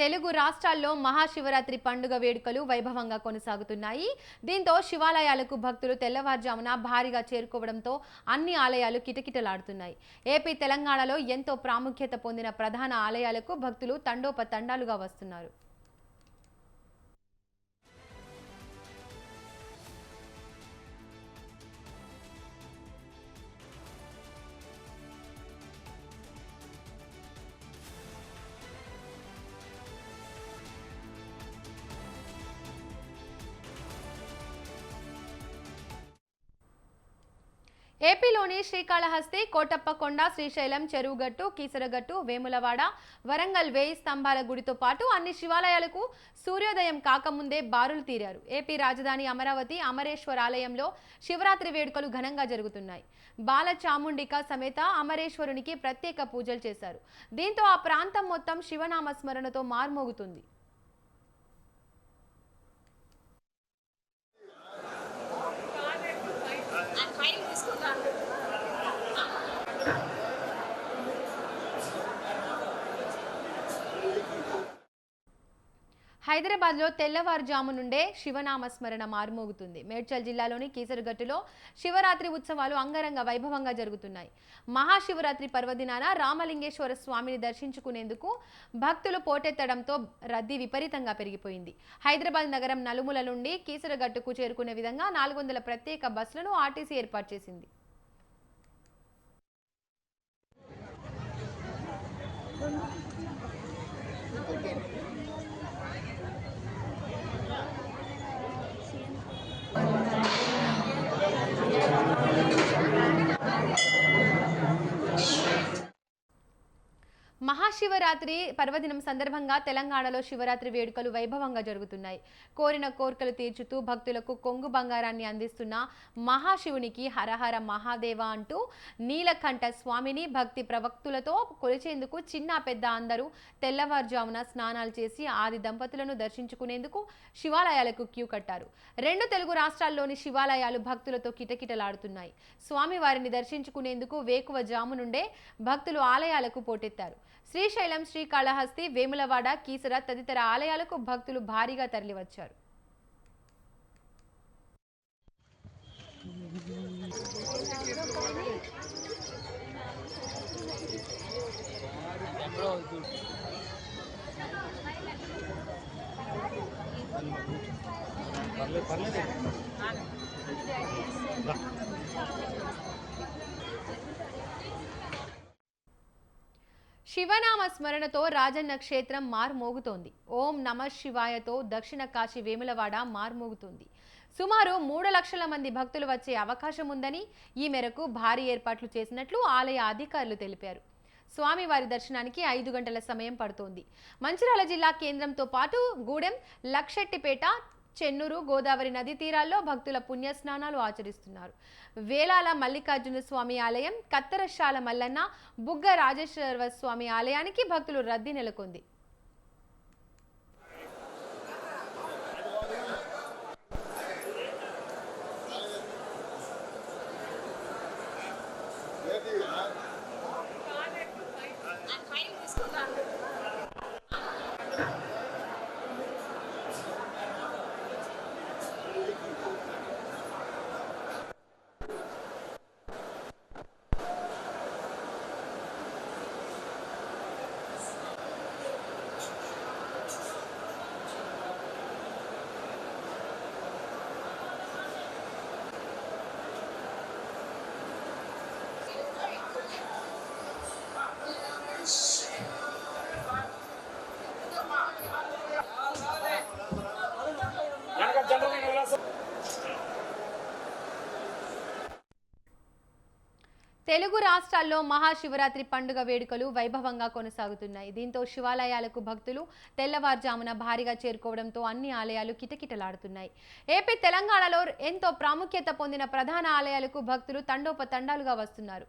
తెలుగు రాష్ట్రాల్లో మహాశివరాత్రి పండుగ వేడుకలు వైభవంగా కొనసాగుతున్నాయి. దీంతో శివాలయాలకు భక్తులు తెల్లవారుజామున భారీగా చేరుకోవడంతో అన్ని ఆలయాలు కిటకిటలాడుతున్నాయి. ఏపీ, తెలంగాణలో ఎంతో ప్రాముఖ్యత పొందిన ప్రధాన ఆలయాలకు భక్తులు తండోపతండాలుగా వస్తున్నారు. ఏపీలోని శ్రీకాళహస్తి, కోటప్పకొండ, శ్రీశైలం, చెరువుగట్టు, కీసరగట్టు, వేములవాడ, వరంగల్ వేయి స్తంభాల గుడితో పాటు అన్ని శివాలయాలకు సూర్యోదయం కాకముందే బారులు తీరారు. ఏపీ రాజధాని అమరావతి అమరేశ్వర ఆలయంలో శివరాత్రి వేడుకలు ఘనంగా జరుగుతున్నాయి. బాలచాముండిక సమేత అమరేశ్వరునికి ప్రత్యేక పూజలు చేశారు. దీంతో ఆ ప్రాంతం మొత్తం శివనామ స్మరణతో మార్మోగుతుంది. హైదరాబాద్లో తెల్లవారుజాము నుండే శివనామస్మరణ మారుమోగుతుంది. మేడ్చల్ జిల్లాలోని కీసరగట్టులో శివరాత్రి ఉత్సవాలు అంగరంగ వైభవంగా జరుగుతున్నాయి. మహాశివరాత్రి పర్వదినాన రామలింగేశ్వర స్వామిని దర్శించుకునేందుకు భక్తులు పోటెత్తడంతో రద్దీ విపరీతంగా పెరిగిపోయింది. హైదరాబాద్ నగరం నలుమూల నుండి కీసరగట్టుకు చేరుకునే విధంగా 400 ప్రత్యేక బస్సులను ఆర్టీసీ ఏర్పాటు చేసింది. మహాశివరాత్రి పర్వదినం సందర్భంగా తెలంగాణలో శివరాత్రి వేడుకలు వైభవంగా జరుగుతున్నాయి. కోరిన కోర్కెలు తీర్చుతూ భక్తులకు కొంగు బంగారాన్ని అందిస్తున్న మహాశివునికి హరహర మహాదేవ అంటూ నీలకంఠ స్వామిని భక్తి ప్రవక్తులతో కొలిచేందుకు చిన్న పెద్ద అందరూ తెల్లవారుజామున స్నానాలు చేసి ఆది దంపతులను దర్శించుకునేందుకు శివాలయాలకు క్యూ కట్టారు. 2 తెలుగు రాష్ట్రాల్లోని శివాలయాలు భక్తులతో కిటకిటలాడుతున్నాయి. స్వామివారిని దర్శించుకునేందుకు వేకువ జాము నుండే భక్తులు ఆలయాలకు పోటెత్తారు. శ్రీశైలం, శ్రీకాళహస్తి, వేములవాడ, కీసర తదితర ఆలయాలకు భక్తులు భారీగా తరలివచ్చారు. శివనామ స్మరణతో రాజన్న క్షేత్రం మార్మోగుతోంది. ఓం నమ శివాయతో దక్షిణ కాశీ వేములవాడ మార్మోగుతుంది. సుమారు 3 లక్షల మంది భక్తులు వచ్చే అవకాశం ఉందని, ఈ మేరకు భారీ ఏర్పాట్లు చేసినట్లు ఆలయ అధికారులు తెలిపారు. స్వామివారి దర్శనానికి 5 గంటల సమయం పడుతోంది. మంచిర్యాల జిల్లా కేంద్రంతో పాటు గూడెం, లక్షెట్టిపేట, చెన్నూరు, గోదావరి నదీ తీరాల్లో భక్తుల పుణ్యస్నానాలు ఆచరిస్తున్నారు. వేలాల మల్లికార్జున స్వామి ఆలయం, కత్తరశాల మల్లన్న, బుగ్గ రాజేశ్వర స్వామి ఆలయానికి భక్తులు రద్దీ నెలకొంది. తెలుగు రాష్ట్రాల్లో మహాశివరాత్రి పండుగ వేడుకలు వైభవంగా కొనసాగుతున్నాయి. దీంతో శివాలయాలకు భక్తులు తెల్లవారుజామున భారీగా చేరుకోవడంతో అన్ని ఆలయాలు కిటకిటలాడుతున్నాయి. ఏపీ, తెలంగాణలో ఎంతో ప్రాముఖ్యత పొందిన ప్రధాన ఆలయాలకు భక్తులు తండోపతండాలుగా వస్తున్నారు.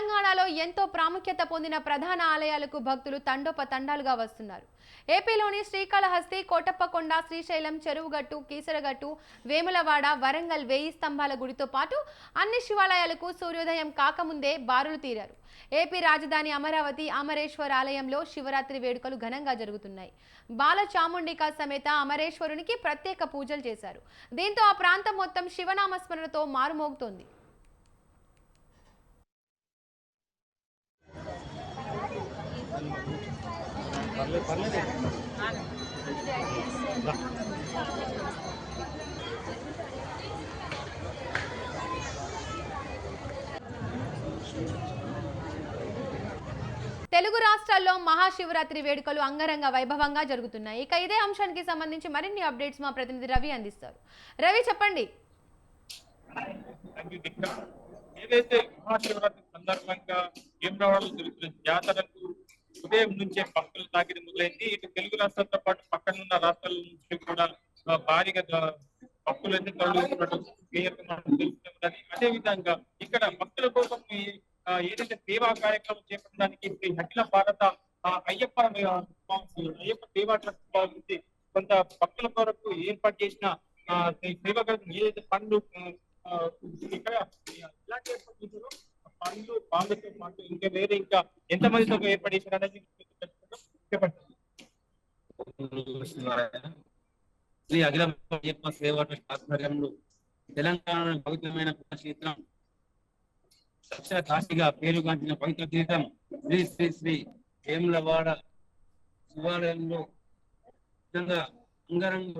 తెలంగాణలో ఎంతో ప్రాముఖ్యత పొందిన ప్రధాన ఆలయాలకు భక్తులు తండోపతండాలుగా వస్తున్నారు. ఏపీలోని శ్రీకాళహస్తి, కోటప్పకొండ, శ్రీశైలం, చెరువుగట్టు, కీసరగట్టు, వేములవాడ, వరంగల్ వేయి స్తంభాల గుడితో పాటు అన్ని శివాలయాలకు సూర్యోదయం కాకముందే బారులు తీరారు. ఏపీ రాజధాని అమరావతి అమరేశ్వర ఆలయంలో శివరాత్రి వేడుకలు ఘనంగా జరుగుతున్నాయి. బాల చాముండిక సమేత అమరేశ్వరునికి ప్రత్యేక పూజలు చేశారు. దీంతో ఆ ప్రాంతం మొత్తం శివనామస్మరణతో మారుమోగుతోంది. తెలుగు రాష్ట్రాల్లో మహాశివరాత్రి వేడుకలు అంగరంగ వైభవంగా జరుగుతున్నాయి. ఇక ఇదే అంశానికి సంబంధించి మరిన్ని అప్డేట్స్ మా ప్రతినిధి రవి అందిస్తారు. రవి, చెప్పండి. ఏదైతే మహాశివరాత్రి సందర్భంగా భీమవరంలో జరుగుతున్న జాతరకు ఉదయం నుంచే భక్తులు తాకిడి మొదలైంది. ఇటు తెలుగు రాష్ట్రాలతో పాటు పక్కనున్న రాష్ట్రాల నుంచి కూడా భారీగా భక్తులు అయితే తరలిస్తున్నట్టు తెలుస్తున్నది. అదే విధంగా ఇక్కడ భక్తుల కోసం ఏదైతే సేవా కార్యక్రమం చేపట్టడానికి అఖిల భారత అయ్యప్ప సేవా ట్రస్ట్ నుంచి కొంత భక్తుల కొరకు ఏర్పాటు చేసిన సేవా కార్యక్రమం ఏదైతే పండ్లు ఇక్కడ ఇలాంటి పండ్లు పాలతో పాటు ఇంకా వేరే ఇంకా ఎంతమందితో ఏర్పాటు చేశారు అనేది చెప్పండి. శ్రీ అఖిల అయ్యప్ప సేవా ట్రస్ట్ ఆధ్వర్యంలో తెలంగాణ పవిత్రమైన పుణ్యక్షేత్రం దక్షిణ కాశీగా పేరుగాంచిన పవిత్ర తీర్థం శ్రీ శ్రీ శ్రీ వేములవాడ శివాలయంలో అంగరంగ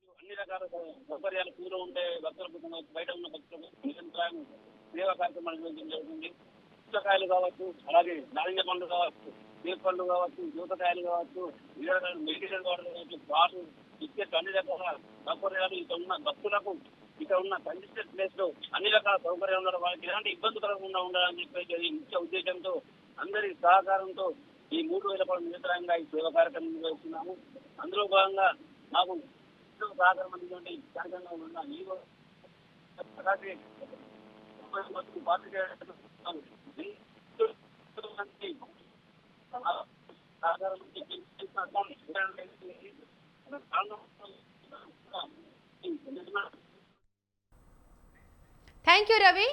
అన్ని రకాల సౌకర్యాలు పూర్వ ఉంటే భక్తులకు బయట ఉన్న భక్తులకు నిరంతరం సేవా కార్యక్రమాలు నిర్వహించడం జరుగుతుంది. పుస్తకాయలు కావచ్చు, అలాగే నారింజ పండ్లు కావచ్చు, తీర్ పండ్లు కావచ్చు, జ్యోతకాయలు కావచ్చు, మెడికేషన్ కావచ్చు, పాలు, బిస్కెట్, అన్ని రకాల సౌకర్యాలు ఇక్కడ ఉన్న భక్తులకు ఇక్కడ ఉన్న కంజెస్టెడ్ ప్లేస్ లో అన్ని రకాల సౌకర్యాలు ఉండడం, వాళ్ళకి ఎలాంటి ఇబ్బంది కలగకుండా ఉండాలని చెప్పేసి ముఖ్య ఉద్దేశంతో అందరి సహకారంతో ఈ 3 రూపాయల నిరంతరంగా ఈ సేవా కార్యక్రమం నిర్వహిస్తున్నాము. అందులో భాగంగా మాకు సహకారం అందించే కార్యక్రమంలో ఉన్న ఈ థ్యాంక్ యూ, రవి.